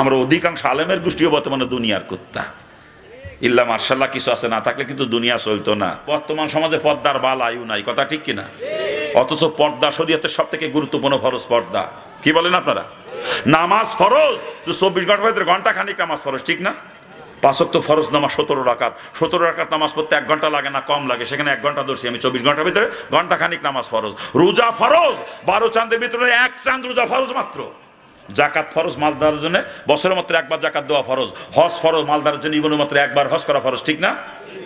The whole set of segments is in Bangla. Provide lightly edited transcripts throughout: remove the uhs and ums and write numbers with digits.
আমরা অধিকাংশ আলেমের গোষ্ঠীও বর্তমানে দুনিয়ার কুত্তা। ইল্লা মার্শাল্লাহ কিছু আছে, না থাকলে কিন্তু দুনিয়া চলতো না। বর্তমান সমাজে পর্দার বালাইও নাই, কথা ঠিক কিনা? অথচ পর্দা শরীয়তের সব থেকে গুরুত্বপূর্ণ ফরজ পর্দা। কি বলেন আপনারা? নামাজ ফরজ, 24 ঘন্টার ভিতরে ঘন্টা খানিক নামাজ ফরজ, ঠিক না? 5 ওয়াক্ত ফরজ নামাজ 17 রাকাত, 17 রাকাত নামাজ পড়তে 1 ঘন্টা লাগে না, কম লাগে, সেখানে 1 ঘন্টা ধরছি আমি, 24 ঘন্টার ভিতরে ঘন্টা খানিক নামাজ ফরজ। রোজা ফরজ, 12 চাঁদের ভিতরে 1 চাঁদ রোজা ফরজ মাত্র। জাকাত ফরজ, মালদারের জন্য বছরের মাত্র একবার জাকাত দেওয়া ফরজ। হজ ফরজ, মালদারের জন্য জীবনের মাত্র একবার হজ করা ফরজ, ঠিক না?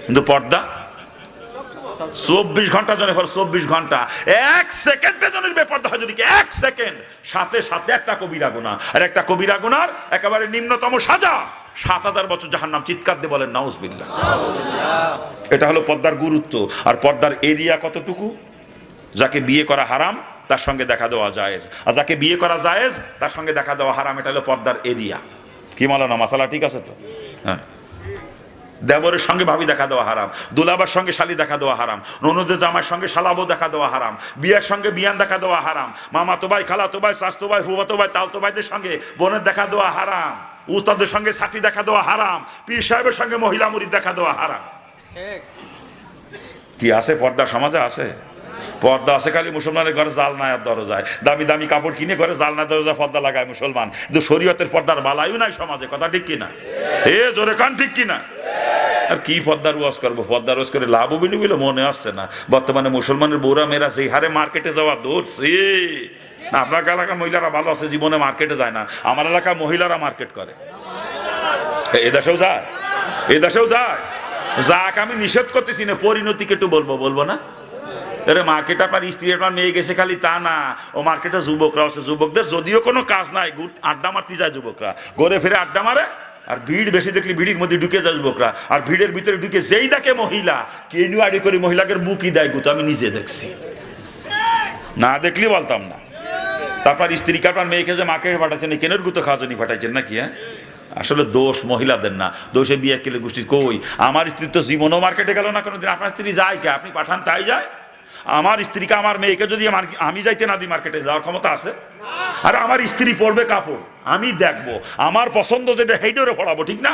কিন্তু পর্দা 24 ঘন্টার জন্য ফরজ, 24 ঘন্টা। 1 সেকেন্ডের জন্য বেপর্দা হয় যদি 1 সেকেন্ড, সাথে সাথে একটা কবিরা গুনাহ, আর একটা কবিরা গুনার একেবারে নিম্নতম সাজা 7000 বছর জাহান্নাম। চিৎকার দিয়ে বলেন নাউজুবিল্লাহ। এটা হলো পর্দার গুরুত্ব। আর পর্দার এরিয়া কতটুকু? যাকে বিয়ে করা হারাম তার সঙ্গে দেখা দেওয়া জায়েজ, আর যাকে বিয়ে করা জায়েজ তার সঙ্গে দেখা দেওয়া হারাম। এটা হলো পর্দার এরিয়া। কি মালানা মাসালা ঠিক আছে তো? হ্যাঁ। দেবরের সঙ্গে ভাবি দেখা দেওয়া হারাম, দুলাবার সঙ্গে শালি দেখা দেওয়া হারাম, ননদের জামাইয়ের সঙ্গে শালাবো দেখা দেওয়া হারাম, বিয়ের সঙ্গে বিয়ান দেখা দেওয়া হারাম, মামাতো ভাই, খালাতো ভাই, চাচতো ভাই, ফুফাতো ভাই, তালতো ভাইদের সঙ্গে বোনের দেখা দেওয়া হারাম, উস্তাদের সঙ্গে ছাত্রী দেখা দেওয়া হারাম, পীর সাহেবের সঙ্গে মহিলা মুরিদ দেখা দেওয়া হারাম। কি আছে পর্দা সমাজে? আছে পর্দা আছে খালি মুসলমানের ঘরে জালনার দরজায়, দামি দামি কাপড় কিনে ঘরে জালনার দরজায় পর্দা লাগায় মুসলমান। কিন্তু শরীয়তের পর্দার বালাইও নাই সমাজে, কথা ঠিক কিনা? এ জোরে কান ঠিক কিনা? আর কি পর্দার ওয়াজ করবো? পর্দার ওয়াজ করে লাভ হবে বলে মনে আসছে না। বর্তমানে মুসলমানের বউরা মেয়েরা সেই হারে মার্কেটে যাওয়া ধরছে না। আপনার এলাকার মহিলারা ভালো আছে, জীবনে মার্কেটে যায় না। আমার এলাকার মহিলারা মার্কেট করে। এদেশেও যায়, এদেশেও যায়। যাক, আমি নিষেধ করতেছি না, পরিণতিকে একটু বলবো না। মার্কেট আপনার স্ত্রী আপনার মেয়ে গেছে খালি তা না, ও মার্কেটে যুবকরা আছে, যুবকদের যদিও কোনো কাজ নাই, আড্ডা মারতে যায় যুবকরা, ঘুরে ফিরে আড্ডা মারে। আর ভিড় বেশি দেখলে ভিড়ের মধ্যে ঢুকে যায় যুবকরা, আর ভিড়ের ভিতরে ঢুকে যেই দেখে মহিলা, কেনু আড়ি করে মহিলাকে বুকি দেয় গুতো। আমি নিজে দেখছি, না দেখলে বলতাম না। তারপর স্ত্রীকে আপনার মেয়েকে যে মার্কেটে পাঠাচ্ছেন, কেনের গুতো খাওয়ার জন্য পাঠাচ্ছেন নাকি? হ্যাঁ, আসলে দোষ মহিলাদের না, দোষে বিয়ে কেলে গোষ্ঠীর। কই আমার স্ত্রী তো জীবনও মার্কেটে গেল না কোনোদিন। আপনার স্ত্রী যায় কে? আপনি পাঠান তাই যায়? আমার স্ত্রীকে, আমার মেয়েকে যদি আমি যাইতে না দিই, মার্কেটে যাওয়ার ক্ষমতা আছে? আর আমার স্ত্রী পরবে কাপড়, আমি দেখবো, আমার পছন্দ যেটা হেইডরে পড়াবো, ঠিক না?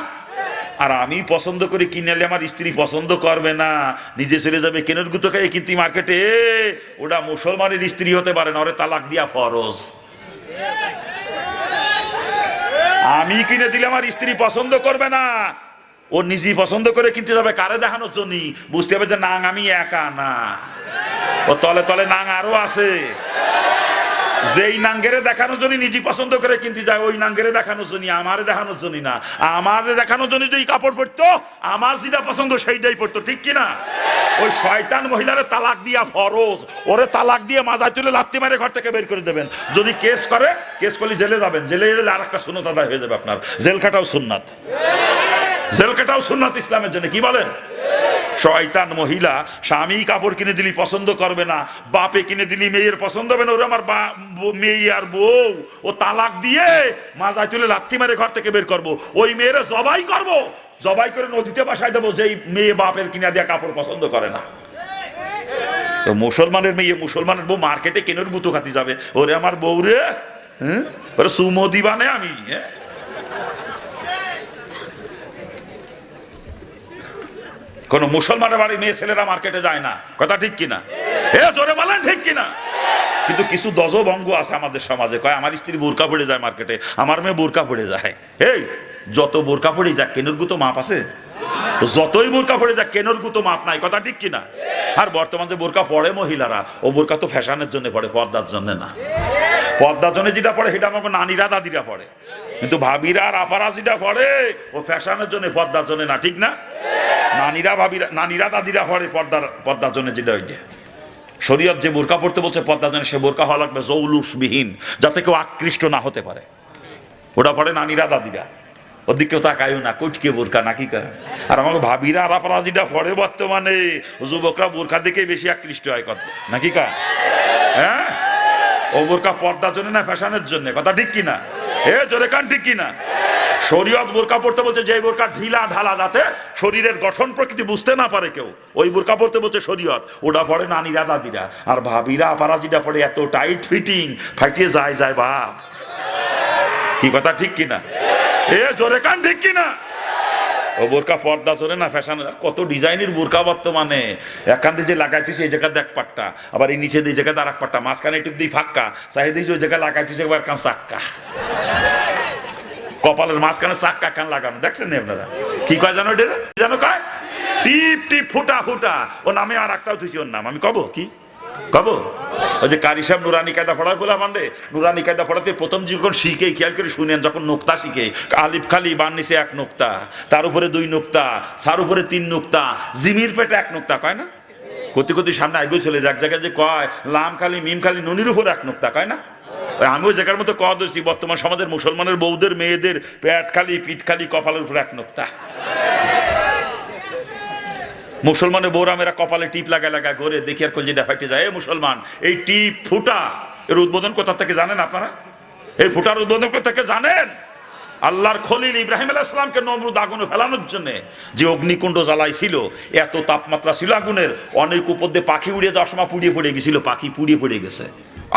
আর আমি পছন্দ করে কিনেলে আমার স্ত্রী পছন্দ করবে না, নিজে চলে যাবে কেনের গুতো খাই কিনতে মার্কেটে। ওটা মুসলমানের স্ত্রী হতে পারে না, ওরে তালাক দিয়া ফরজ। আমি কিনে দিলে আমার স্ত্রী পছন্দ করবে না, ও নিজেই পছন্দ করে কিনতে যাবে। কারে দেখানোর জন্য? বুঝতে হবে যে নাং আমি একা না, ও তলে তলে নাং আরো আছে। যেই নাঙ্গেরে দেখানোর জন্য নিজে পছন্দ করে কিনতে যায়, ওই নাঙ্গেরে দেখানোর জন্য, আমারে দেখানোর জন্য না। আমারে দেখানোর জন্য যদি কাপড় পরতো, আমার যেটা পছন্দ সেইটাই পরতো, ঠিক কিনা? ওই শয়তান মহিলারে তালাক দিয়া ফরজ। ওরে তালাক দিয়ে মাজায় তুলে লাত্তি মারে ঘর থেকে বের করে দেবেন। যদি কেস করে, কেস করলে জেলে যাবেন, জেলে গেলে আর একটা সুন্নাত আদায় হয়ে যাবে আপনার। জেল খাটাও সুন্নাত, জেল কাটাও সুন্নাত ইসলামের জন্য। কি বলেন? শয়তান মহিলা, স্বামী কাপড় কিনে দিলি পছন্দ করবে না, বাপে কিনে দিলি মেয়ের পছন্দ হবে না, ওরে আমার মেয়ে আর বউ, ও তালাক দিয়ে মাজায় তুলে লাথি মেরে ঘর থেকে বের করবো। ওই মেয়েরে জবাই করবো, জবাই করে নদীতে বাসায় দেবো, যেই মেয়ে বাপের কিনা দেওয়া কাপড় পছন্দ করে না। তো মুসলমানের মেয়ে, মুসলমানের বউ মার্কেটে কেনের গুতো খাতি যাবে, ওরে আমার বউ রে, হ্যাঁ, ওরে সুমো দিবানে আমি। হ্যাঁ, কোন মুসলমানের বাড়ি মেয়ে ছেলেরা মার্কেটে যায় না, কথা ঠিক কিনা? এ জোরে বলেন ঠিক কিনা? কিন্তু কিছু দজভঙ্গ আছে আমাদের সমাজে, কয় আমার স্ত্রী বোরকা পড়ে যায় মার্কেটে, আমার মেয়ে বোরকা পড়ে যায়। এই যত বোরকা পড়ে যাক, কেনের গুতো মাপ আছে? যতই বোরকা পড়ে যাক, কেনের গুতো মাপ নাই, কথা ঠিক কিনা? আর বর্তমান যে বোরকা পড়ে মহিলারা, ও বোরকা তো ফ্যাশনের জন্য পড়ে, পর্দার জন্য না। পর্দার জন্য যেটা পড়ে সেটা আমার নানিরা দাদিরা পড়ে, কিন্তু ভাবিরা আর আপারা যেটা পড়ে ও ফ্যাশনের জন্য, পর্দার জন্য না, ঠিক না? নানিরা ভাবিরা, নানিরা দাদিরা পড়ে পর্দার জন্য, যেটা ওইটা। শরীয়ত যে বোরকা পড়তে বলছে পর্দার জন্য, সে বোরকা হওয়া লাগবে জৌলুসবিহীন, যাতে কেউ আকৃষ্ট না হতে পারে। ওটা পড়ে নানিরা দাদিরা, ওদিকেও তাকায়ও না, কটকে বোরকা নাকি কা। আর আমাকে ভাবিরা আর আপারা যেটা পড়ে বর্তমানে, যুবকরা বোরকা দেখেই বেশি আকৃষ্ট হয়, কত নাকি কা? হ্যাঁ, ও বোরকা পর্দার জন্য না ফ্যাশনের জন্য, কথা ঠিক কিনা? এ জোরে কান ঠিক কিনা? শরীয়ত বোরকা পড়তে বলছে যে বোরকা ঢিলা ঢালা, যাতে শরীরের গঠন প্রকৃতি বুঝতে না পারে কেউ, ওই বোরকা পড়তে বলছে শরীয়ত। ওটা পড়ে নানিরা দাদিরা। আর ভাবিরা আপারা যেটা পড়ে এত টাইট ফিটিং, ফাটিয়ে যায় বাপ। কি কথা ঠিক কিনা? এ জোরে কান ঠিক কিনা? ও বোরকা পর্দা চলে না, ফ্যাশন, কত ডিজাইনের বোরকা বর্তমানে। একখান দিয়ে যে লাগাইতেছে এই জায়গাতে এক পাট্টা, আবার এই নিচে দিয়ে জায়গাতে আর এক পাট্টা, মাঝখানে একটু দিয়ে ফাঁকা, চাই দিয়ে ওই জায়গায় লাগাইতেছে একবার কান চাক্কা, কপালের মাঝখানে চাক্কা কান লাগানো, দেখছেন না আপনারা? কি কয় জানো এটা? জানো কয় টিপ টিপ ফুটা ফুটা। ও নামে আর একটাও তুইছি, ওর নাম আমি কব কি কব? ওই যে কারি সাহেব নুরানি কায়দা পড়ায় বলে মানে, নুরানি কায়দা পড়াতে প্রথম যখন শিখে, খেয়াল করে শুনেন, যখন নোক্তা শিখে, আলিফ খালি বান নিচে এক নোক্তা, তার উপরে 2 নোক্তা, সার উপরে 3 নোক্তা, জিমির পেটে 1 নোক্তা, কয় না? কতি কতি সামনে আগে চলে যাক জায়গায় যে কয় লাম খালি মিম খালি নুনির উপরে 1 নোক্তা, কয় না? আমিও জায়গার মতো কয়া দিচ্ছি, বর্তমান সমাজের মুসলমানের বউদের মেয়েদের পেট খালি পিঠ খালি কপালের উপরে 1 নোক্তা। মুসলমানের বৌরা মেয়েরা কপালে টিপ লাগায় লাগায় ঘরে, দেখি আর কলজিটা ফাইটে যায়। মুসলমান, এই টিপ ফুটা এর উদ্বোধন কোথা থেকে জানেন আপনারা? এই ফুটার উদ্বোধন কোথা থেকে জানেন? আল্লাহর খলিল ইব্রাহিম আলাইহিস সালামকে নমরুদ আগুনে ফেলানোর জন্য যে অগ্নিকুণ্ড জ্বালাইছিল, এত তাপমাত্রা ছিল আগুনের, অনেক উপর দিয়ে পাখি উড়ে যাওয়ার সময় পুড়িয়ে পড়ে গেছিল, পাখি পুড়িয়ে পড়ে গেছে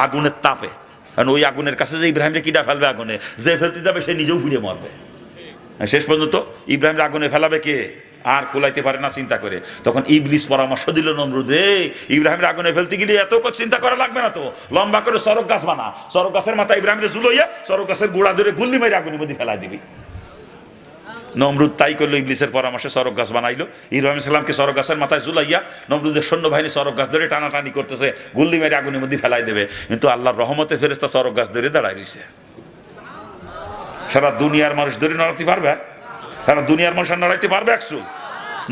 আগুনের তাপে। কারণ ওই আগুনের কাছে যে ইব্রাহিমকে কিডা ফেলবে আগুনে, যে ফেলতে যাবে সে নিজেও পুড়িয়ে মরবে। শেষ পর্যন্ত ইব্রাহিমের আগুনে ফেলাবে কে? আর কুলাইতে পারে না চিন্তা করে। তখন ইবলিস পরামর্শ দিল, নমরুদ রে, ইব্রাহিমের আগুনে ফেলতে গেলে এত চিন্তা করা লাগবে না তো, লম্বা করে চরক গাছ বানা, চরক গাছের মাথা ইব্রাহিমের ঝুলাইয়া চরক গাছের গুড়া ধরে গুল্লি মেরে আগুনের মধ্যে ফেলাই দিবি। নমরুদ তাই করলো, ইবলিসের পরামর্শে চরক গাছ বানাইলো, ইব্রাহিম সালামকে চরক গাছের মাথায় ঝুলাইয়া নমরুদের সৈন্যবাহিনী চরক গাছ ধরে টানাটানি করতেছে, গুল্লি মেরে আগুনের মধ্যে ফেলাই দেবে। কিন্তু আল্লাহর রহমতে ফেরেশতা চরক গাছ ধরে দাঁড়ায় রয়েছে। সারা দুনিয়ার মানুষ ধরে নড়াতে পারবে? সারা দুনিয়ার মানুষ নড়াইতে পারবে একশো?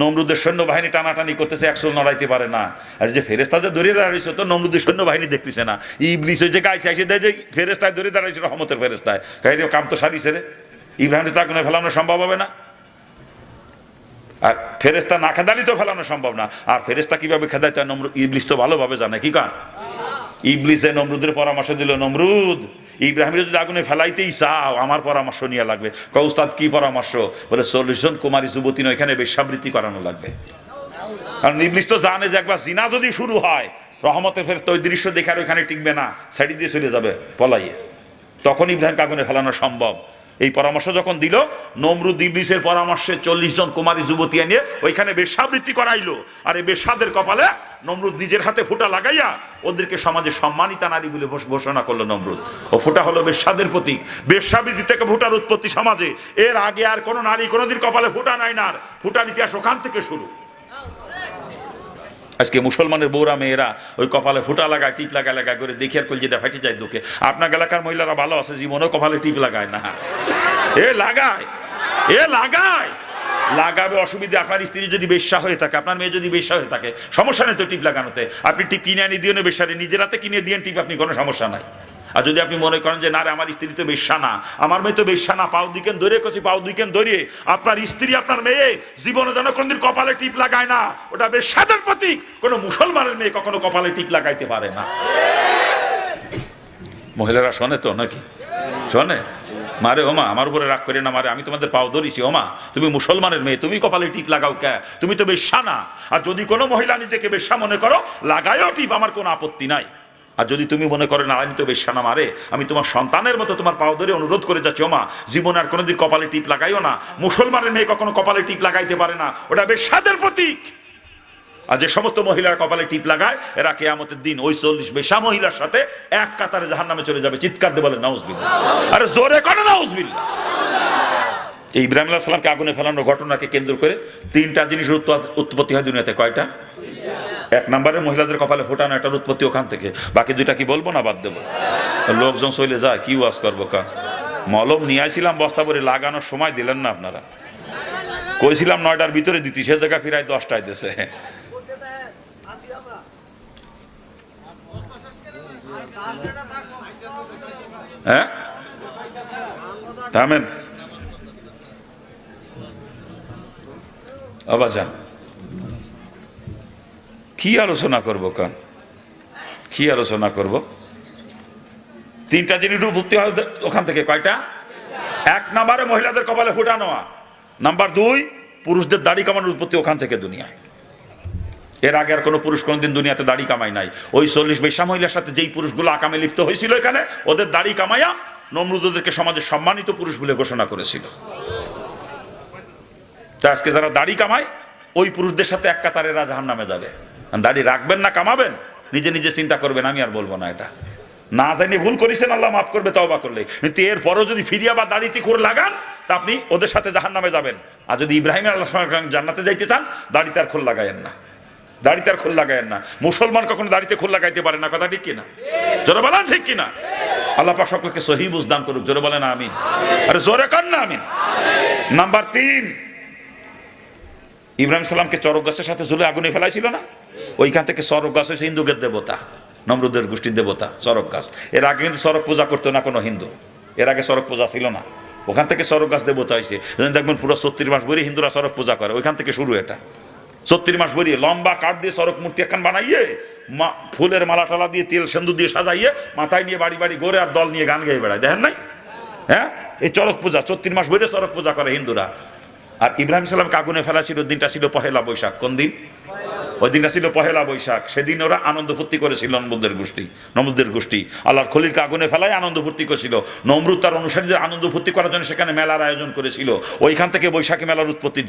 নমরুদের সৈন্যবাহিনী টানাটানি করতেছে, একশো নড়াইতে পারে না। আর যে ফেরেশতা যে ধরে দাঁড়াইছে, তো নমরুদের সৈন্যবাহিনী দেখতেছে না, ইবলিস ওই যে গাইছে এসে দেয় যে ফেরেশতায় ধরে দাঁড়াইছে, রহমতের ফেরেশতায়, কাম তো সারিছে রে, ইব্রাহিমের তো আগুনে ফেলানো সম্ভব হবে না। আর ফেরেশতা না খেদালি তো ফেলানো সম্ভব না। আর ফেরেশতা কিভাবে খেদাইতে হয় নমরুদ, ইবলিস তো ভালোভাবে জানে। কি কারণ? ইবলিসে নমরুদের পরামর্শ দিল, নমরুদ, ইব্রাহিমের যদি আগুনে ফেলাইতেই চাও আমার পরামর্শ নিয়ে লাগবে। কয় উস্তাদ কি পরামর্শ? বলে 40 জন কুমারী যুবতী নয়, এখানে বেশ্যাবৃত্তি করানো লাগবে। কারণ ইবলিস তো জানে যে একবার জিনা যদি শুরু হয়, রহমতের ফেরেশতা ওই দৃশ্য দেখে আর ওইখানে টিকবে না, সাইড দিয়ে চলে যাবে পলাইয়ে, তখন ইব্রাহিমকে আগুনে ফেলানো সম্ভব। এই পরামর্শ যখন দিল, নমরুদ ইবলিসের পরামর্শে 40 জন কুমারী যুবতী এনে ওইখানে বেশ্যাবৃত্তি করাইলো। আর এই বেশ্যাদের কপালে নমরুদ নিজের হাতে ফুটা লাগাইয়া ওদেরকে সমাজে সম্মানিতা নারী বলে ঘোষণা করলো নমরুদ। ও ফুটা হলো বেশ্যাদের প্রতীক। বেশ্যাবৃত্তি থেকে ফুটার উৎপত্তি সমাজে। এর আগে আর কোনো নারী কোনোদিন কপালে ফুটা নাই না, ফুটার ইতিহাস ওখান থেকে শুরু। আজকে মুসলমানের বৌরা মেয়েরা ওই কপালে ফুটা লাগায়, টিপ লাগায় লাগায় করে, দেখি আর কলজিটা ফাইটে যায় দুঃখে। আপনার এলাকার মহিলারা ভালো আছে, জীবনেও কপালে টিপ লাগায় না। এ লাগায়, এ লাগায়, লাগাবে অসুবিধা। আপনার স্ত্রী যদি বেশ্যা হয়ে থাকে, আপনার মেয়ে যদি বেশ্যা হয়ে থাকে, সমস্যা নেই তো টিপ লাগানোতে। আপনি টিপ কিনে আনি দিও না বেশ্যারে, নিজের হাতে কিনে দিয়ে টিপ, আপনি কোনো সমস্যা নাই। আর যদি আপনি মনে করেন যে না রে আমার স্ত্রী তো বেশ্যা না, আমার মেয়ে তো বেশ্যা না, পাও দুইকেন ধরে কছি, পাও দুইকেন ধরিয়ে আপনার স্ত্রী আপনার মেয়ে জীবনে যেন কোনদিন কপালে টিপ লাগায় না, ওটা বেশ্যাদের প্রতীক। কোন মুসলমানের মেয়ে কখনো কপালে টিপ লাগাইতে পারে না। মহিলারা শোনে তো নাকি? শোনে? মারে ওমা আমার উপরে রাগ করে না, মারে আমি তোমাদের পাও ধরিছি, ওমা তুমি মুসলমানের মেয়ে, তুমি কপালে টিপ লাগাও কে? তুমি তো বেশ্যা না। আর যদি কোনো মহিলা নিজেকে বেশ্যা মনে করো, লাগায়ও টিপ, আমার কোনো আপত্তি নাই। আর যদি তুমি মনে করো না আমি তো বেশ্যা না, মারে আমি তোমার সন্তানের মতো তোমার পাও ধরে অনুরোধ করে যাচ্ছি, ওমা জীবনে আর কোনোদিন কপালে টিপ লাগাইও না। মুসলমানের মেয়ে কখনো কপালে টিপ লাগাইতে পারে না, ওটা বেশ্যাদের প্রতীক। আর যে সমস্ত মহিলার কপালে টিপ লাগায়, এরা কিয়ামতের দিন ওই 40 বেশ্যা মহিলার সাথে এক কাতারে জাহান্নামে চলে যাবে। চিৎকার দিয়ে বলে নাউজুবিল্লাহ। আরে জোরে করে নাউজুবিল্লাহ। এই ইব্রাহিম আলাইহিস সালামকে আগুনে ফেলানোর ঘটনাকে কেন্দ্র করে 3টা জিনিস উৎপত্তি হয় দুনিয়াতে। কয়টা? 1 নম্বরে মহিলাদের কপালে ফোটানো, এটার উৎপত্তি ওখান থেকে। বাকি 2টা কি বলবো না বাদ দেবো? লোকজন চলে যায়, কি ওয়াজ করবো? মলম নিয়ে আসছিলাম বস্তা ভরে, লাগানোর সময় দিলেন না আপনারা। কইছিলাম 9টার ভিতরে দিতি, সে জায়গা ফিরাই 10টায় দিছে। হ্যাঁ থামেন আবাজান, কি আলোচনা করবো? কি আলোচনা করব? 3টা জিনিস ভর্তি হয় ওখান থেকে। কয়টা? 1 নম্বরে মহিলাদের কপালে ফুটানো, নাম্বার 2 পুরুষদের দাড়ি কামানোর উৎপত্তি ওখান থেকে দুনিয়ায়। এর আগে আর কোনো পুরুষ কোনোদিন দুনিয়াতে দাড়ি কামাই নাই। ওই 40 বেশ্যা মহিলার সাথে যেই পুরুষগুলো আকামে লিপ্ত হয়েছিল এখানে, ওদের দাড়ি কামাইয়া নমরুদদেরকে সমাজে সম্মানিত পুরুষ বলে ঘোষণা করেছিল। তা আজকে যারা দাড়ি কামায় ওই পুরুষদের সাথে এক কাতারে এরা জাহান্নামে যাবে। দাড়ি রাখবেন না কামাবেন নিজে নিজে চিন্তা করবেন, আমি আর বলবো না। এটা না জানি ভুল করেছেন, আল্লাহ মাফ করবে তওবা করলে, কিন্তু এরপরও যদি ফিরিয়া বা দাড়িতে করে লাগান তা আপনি ওদের সাথে জাহান্নামে যাবেন। আর যদি ইব্রাহিম আল্লাহ জান্নাতে যাইতে চান দাড়িতে আর খোল লাগায়েন না, দাড়িতে আর খোল লাগায়েন না। মুসলমান কখনো দাড়িতে খোল লাগাইতে পারে না, কথা ঠিক কিনা? জোরে বলেন ঠিক কিনা? আল্লাহ পাক সকলকে সহিহ বুঝ দান করুক, জোরে বলেন আমিন। আরে জোরে কান না আমিন। নাম্বার 3, ইব্রাহিম সালামকে চরক গাছের সাথে ঝুলে আগুনে ফেলাইছিল না? ওইখান থেকে চরক গাছ হয়েছে হিন্দুদের দেবতা, নমরুদের গোষ্ঠীর দেবতা চরক গাছ। এর আগে কিন্তু চরক পূজা করতো না কোনো হিন্দু, এর আগে চরক পূজা ছিল না। ওখান থেকে চরক গাছ দেবতা হয়েছে। দেখবেন পুরো 36 মাস ভরে হিন্দুরা চরক পূজা করে, ওইখান থেকে শুরু। এটা 36 মাস ভরিয়ে লম্বা কাঠ দিয়ে চরক মূর্তি একখান বানাইয়ে ফুলের মালা টালা দিয়ে তেল সেন্দুর দিয়ে সাজাইয়ে মাথায় নিয়ে বাড়ি বাড়ি ঘুরে আর দল নিয়ে গান গেয়ে বেড়ায়, দেখেন নাই? হ্যাঁ, এই চরক পূজা 36 মাস ভরে চরক পূজা করে হিন্দুরা। আর ইব্রাহিম সালামকে আগুনে ফেলা ছিল, দিনটা ছিল পহেলা বৈশাখ। কোন দিন? ওই দিনটা ছিল পহেলা বৈশাখ। সেদিন ওরা আনন্দ ফুর্তি করেছিল নমরুদের গোষ্ঠী। আল্লাহর খলিলকে আগুনে ফেলায় আনন্দ ফুর্তি করেছিল। নমরুদ তার অনুসারীদের আনন্দ ফুর্তি করার জন্য সেখানে মেলার আয়োজন করেছিল। ওইখান থেকে বৈশাখী মেলার উৎপত্তি।